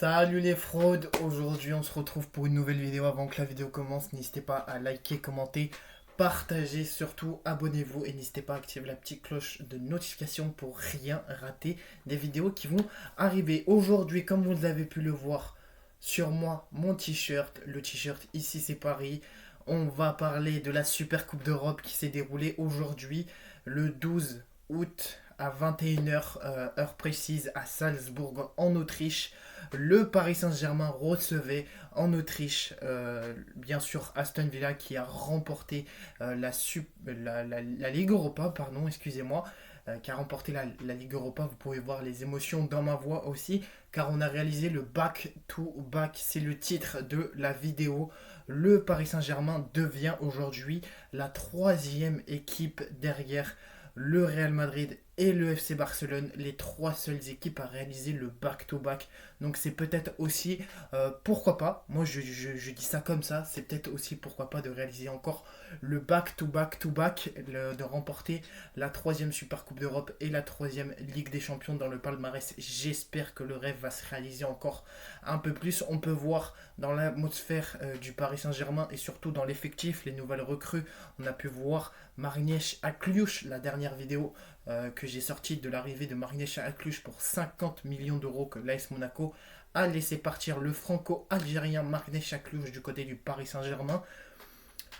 Salut les fraudes, aujourd'hui on se retrouve pour une nouvelle vidéo. Avant que la vidéo commence, n'hésitez pas à liker, commenter, partager, surtout abonnez-vous et n'hésitez pas à activer la petite cloche de notification pour rien rater des vidéos qui vont arriver. Aujourd'hui, comme vous avez pu le voir sur moi, mon t-shirt, le t-shirt ici c'est Paris. On va parler de la Super Coupe d'Europe qui s'est déroulée aujourd'hui le 12 août à 21h, heure précise, à Salzbourg en Autriche. Le Paris Saint-Germain recevait en Autriche, bien sûr, Aston Villa qui a remporté la Ligue Europa, pardon, excusez-moi, qui a remporté la Ligue Europa. Vous pouvez voir les émotions dans ma voix aussi, car on a réalisé le back-to-back, c'est le titre de la vidéo. Le Paris Saint-Germain devient aujourd'hui la troisième équipe derrière le Real Madrid et le FC Barcelone, les trois seules équipes à réaliser le back-to-back. Donc c'est peut-être aussi, pourquoi pas, moi je dis ça comme ça, c'est peut-être aussi pourquoi pas de réaliser encore le back-to-back-to-back, de remporter la troisième Super Coupe d'Europe et la troisième Ligue des Champions dans le palmarès. J'espère que le rêve va se réaliser encore un peu plus. On peut voir dans l'atmosphère du Paris Saint-Germain et surtout dans l'effectif, les nouvelles recrues. On a pu voir Marniech à Cluj, la dernière vidéo que j'ai sortie de l'arrivée de Marniech à Cluj pour 50 millions d'euros que l'AS Monaco a laissé partir le franco-algérien Marniech à Cluj du côté du Paris Saint-Germain.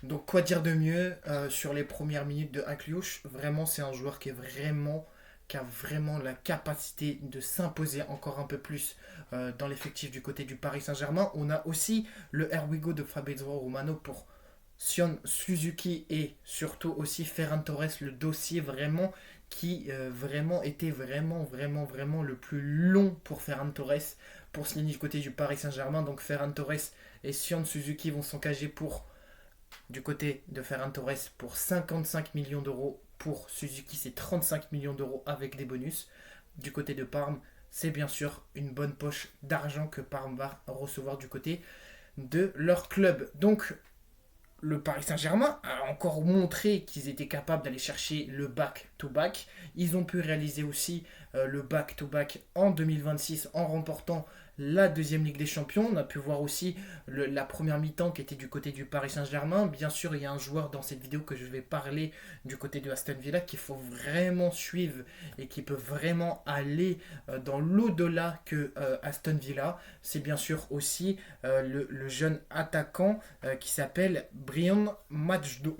Donc quoi dire de mieux sur les premières minutes de Cluj. Vraiment c'est un joueur qui a vraiment la capacité de s'imposer encore un peu plus dans l'effectif du côté du Paris Saint-Germain. On a aussi le Here We Go de Fabrizio Romano pour Sion Suzuki et surtout aussi Ferran Torres, le dossier vraiment qui vraiment était vraiment le plus long pour Ferran Torres pour signer du côté du Paris Saint-Germain. Donc Ferran Torres et Sion Suzuki vont s'engager pour du côté de Ferran Torres pour 55 millions d'euros. Pour Suzuki, c'est 35 millions d'euros avec des bonus. Du côté de Parme, c'est bien sûr une bonne poche d'argent que Parme va recevoir du côté de leur club. Donc le Paris Saint-Germain a encore montré qu'ils étaient capables d'aller chercher le back-to-back. Ils ont pu réaliser aussi le back-to-back en 2026 en remportant la deuxième Ligue des Champions. On a pu voir aussi la première mi-temps qui était du côté du Paris Saint-Germain. Bien sûr, il y a un joueur dans cette vidéo que je vais parler du côté de Aston Villa qu'il faut vraiment suivre et qui peut vraiment aller dans l'au-delà que Aston Villa. C'est bien sûr aussi le jeune attaquant qui s'appelle Brian Madjo,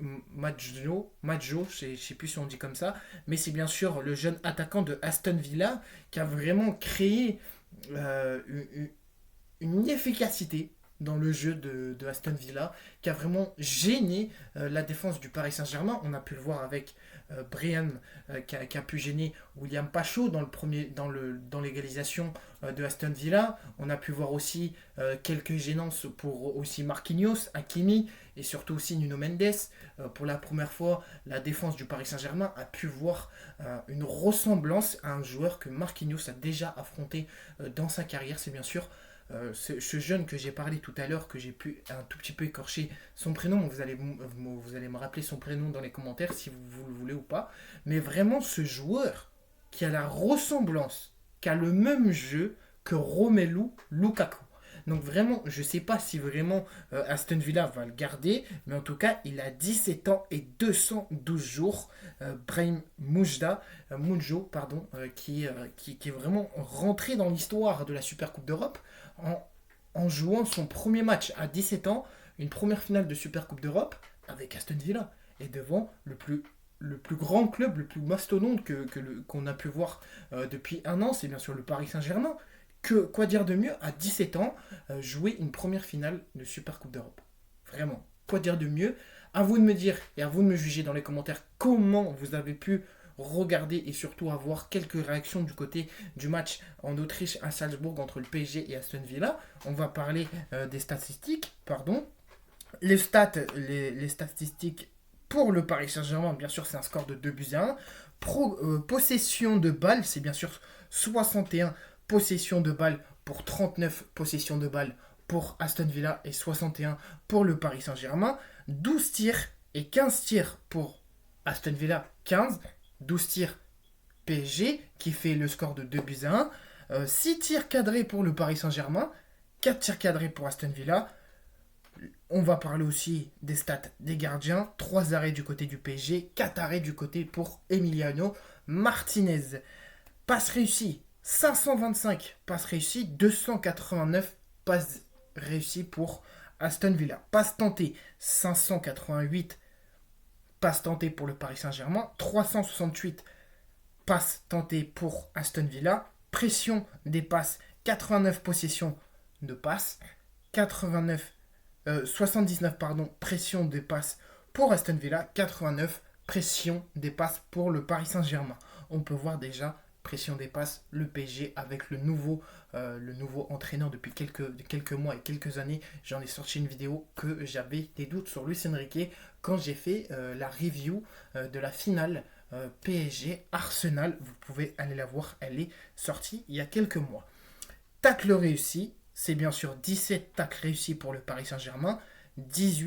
je ne sais plus si on dit comme ça, mais c'est bien sûr le jeune attaquant de Aston Villa qui a vraiment créé une efficacité dans le jeu de Aston Villa, qui a vraiment gêné la défense du Paris Saint-Germain. On a pu le voir avec Brian qui a pu gêner William Pacho dans l'égalisation de Aston Villa. On a pu voir aussi quelques gênances pour aussi Marquinhos, Hakimi et surtout aussi Nuno Mendes. Pour la première fois, la défense du Paris Saint-Germain a pu voir une ressemblance à un joueur que Marquinhos a déjà affronté dans sa carrière. C'est bien sûr ce jeune que j'ai parlé tout à l'heure, que j'ai pu un tout petit peu écorcher son prénom, vous allez me rappeler son prénom dans les commentaires si vous le voulez ou pas, mais vraiment ce joueur qui a la ressemblance, qui a le même jeu que Romelu Lukaku. Donc vraiment, je ne sais pas si vraiment Aston Villa va le garder, mais en tout cas, il a 17 ans et 212 jours. Brahim Moudjo, qui est vraiment rentré dans l'histoire de la Super Coupe d'Europe en jouant son premier match à 17 ans, une première finale de Super Coupe d'Europe avec Aston Villa, et devant le plus grand club, le plus mastodonte qu'on a pu voir depuis un an, c'est bien sûr le Paris Saint-Germain. Quoi dire de mieux à 17 ans jouer une première finale de Super Coupe d'Europe. Vraiment, quoi dire de mieux. À vous de me dire et à vous de me juger dans les commentaires comment vous avez pu regarder et surtout avoir quelques réactions du côté du match en Autriche à Salzbourg entre le PSG et Aston Villa. On va parler des statistiques, pardon. Les statistiques pour le Paris Saint-Germain, bien sûr, c'est un score de 2-1. Possession de balles, c'est bien sûr 61 possessions de balles pour 39 possessions de balles pour Aston Villa et 61 pour le Paris Saint-Germain. 12 tirs et 15 tirs pour Aston Villa, 12 tirs PSG qui fait le score de 2-1. 6 tirs cadrés pour le Paris Saint-Germain, 4 tirs cadrés pour Aston Villa. On va parler aussi des stats des gardiens. 3 arrêts du côté du PSG, 4 arrêts du côté pour Emiliano Martinez. Passes réussies, 525 passes réussies, 289 passes réussies pour Aston Villa. Passes tentées, 588 passes tentées pour le Paris Saint-Germain, 368 passes tentées pour Aston Villa. Pression des passes, 89 possessions de passes, 79 pression des passes pour Aston Villa, 89 pression des passes pour le Paris Saint-Germain. On peut voir déjà pression des passes, le PSG avec le nouveau entraîneur depuis quelques mois et quelques années. J'en ai sorti une vidéo que j'avais des doutes sur Luis Enrique quand j'ai fait la review de la finale PSG Arsenal. Vous pouvez aller la voir, elle est sortie il y a quelques mois. Tacle réussi, c'est bien sûr 17 tacles réussis pour le Paris Saint-Germain, 10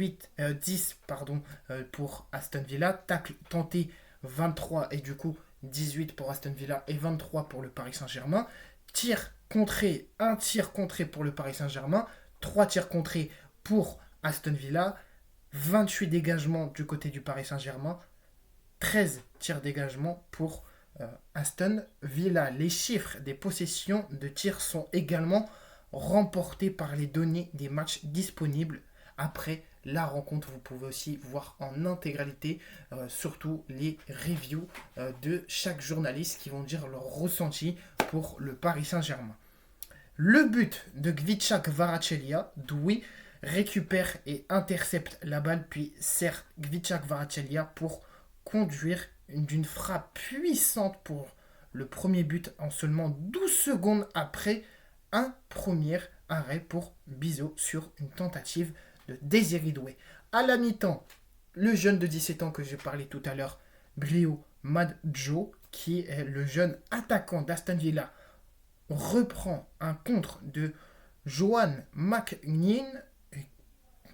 pour Aston Villa, tacle tenté 23 et du coup 18 pour Aston Villa et 23 pour le Paris Saint-Germain. Tir contré, un tir contré pour le Paris Saint-Germain, 3 tirs contrés pour Aston Villa, 28 dégagements du côté du Paris Saint-Germain, 13 tirs dégagement pour Aston Villa. Les chiffres des possessions de tirs sont également remportés par les données des matchs disponibles après la rencontre. Vous pouvez aussi voir en intégralité surtout les reviews de chaque journaliste qui vont dire leur ressenti pour le Paris Saint-Germain. Le but de Gvicha Kvaratskhelia, Doué récupère et intercepte la balle puis sert Gvicha Kvaratskhelia pour conduire d'une frappe puissante pour le premier but en seulement 12 secondes après un premier arrêt pour Bizot sur une tentative de Désiré Doué. À la mi-temps, le jeune de 17 ans que j'ai parlé tout à l'heure, Brio Madjo, qui est le jeune attaquant d'Aston Villa, reprend un contre de Johan McNean.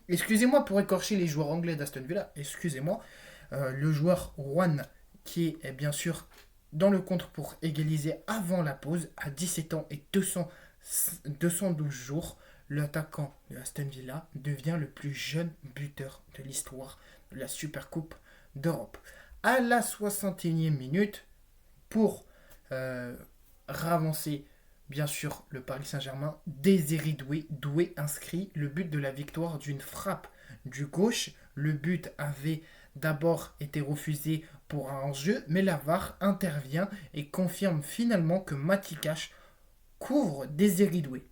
Excusez-moi pour écorcher les joueurs anglais d'Aston Villa, excusez-moi. Le joueur Juan, qui est bien sûr dans le contre pour égaliser avant la pause, à 17 ans et 212 jours, l'attaquant de Aston Villa devient le plus jeune buteur de l'histoire de la Supercoupe d'Europe. À la 61e minute, pour ravancer bien sûr le Paris Saint-Germain, Désiré Doué inscrit le but de la victoire d'une frappe du gauche. Le but avait d'abord été refusé pour un hors-jeu, mais la VAR intervient et confirme finalement que Matikash couvre Désiré Doué.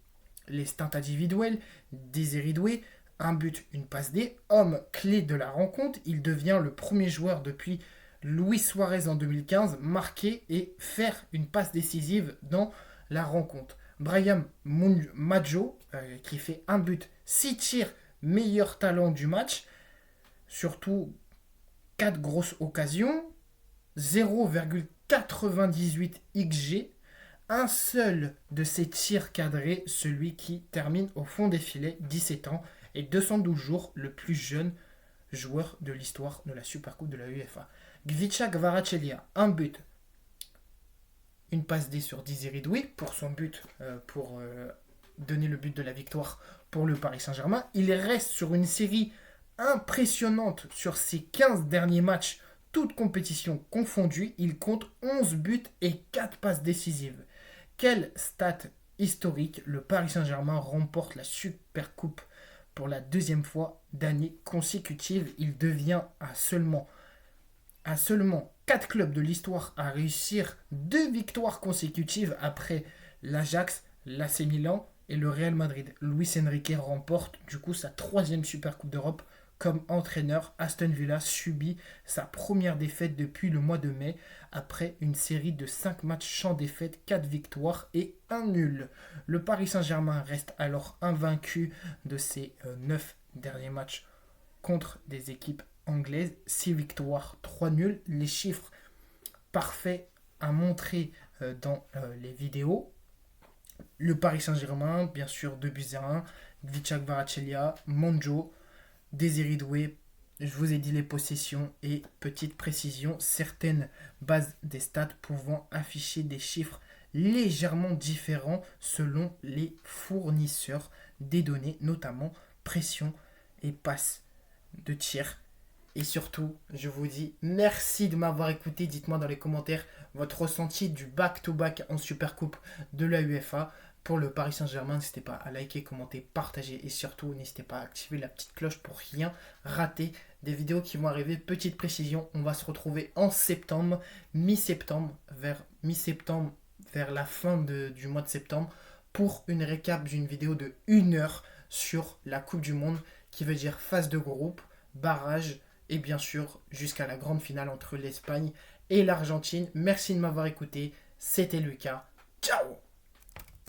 Les stats individuels, Désiré Doué, un but, une passe D, homme clé de la rencontre. Il devient le premier joueur depuis Luis Suarez en 2015 marquer et faire une passe décisive dans la rencontre. Brahim Madjo qui fait un but, 6 tirs, meilleur talent du match. Surtout 4 grosses occasions, 0,98 XG. Un seul de ces tirs cadrés, celui qui termine au fond des filets, 17 ans et 212 jours, le plus jeune joueur de l'histoire de la Supercoupe de la UEFA. Gvicha Kvaratskhelia, un but, une passe D sur Désiré Doué pour son but, pour donner le but de la victoire pour le Paris Saint-Germain. Il reste sur une série impressionnante sur ses 15 derniers matchs, toutes compétitions confondues. Il compte 11 buts et 4 passes décisives. Quelle stat historique! Le Paris Saint-Germain remporte la Supercoupe pour la deuxième fois d'année consécutive. Il devient à seulement 4 clubs de l'histoire à réussir 2 victoires consécutives après l'Ajax, l'AC Milan et le Real Madrid. Luis Enrique remporte du coup sa 3e Supercoupe d'Europe comme entraîneur. Aston Villa subit sa première défaite depuis le mois de mai après une série de 5 matchs sans défaite, 4 victoires et 1 nul. Le Paris Saint-Germain reste alors invaincu de ses 9 derniers matchs contre des équipes anglaises. 6 victoires, 3 nuls. Les chiffres parfaits à montrer dans les vidéos. Le Paris Saint-Germain, bien sûr, 2 buts à 1. Gvicha Kvaratskhelia, Madjo, Désiré Doué, je vous ai dit les possessions et petite précision, certaines bases des stats pouvant afficher des chiffres légèrement différents selon les fournisseurs des données, notamment pression et passe de tir. Et surtout, je vous dis merci de m'avoir écouté. Dites-moi dans les commentaires votre ressenti du back-to-back en Supercoupe de la UEFA pour le Paris Saint-Germain. N'hésitez pas à liker, commenter, partager et surtout n'hésitez pas à activer la petite cloche pour rien rater des vidéos qui vont arriver. Petite précision, on va se retrouver en septembre, mi-septembre, vers la fin du mois de septembre pour une récap d'une vidéo de 1 heure sur la Coupe du Monde qui veut dire phase de groupe, barrage et bien sûr jusqu'à la grande finale entre l'Espagne et l'Argentine. Merci de m'avoir écouté, c'était Lucas, ciao.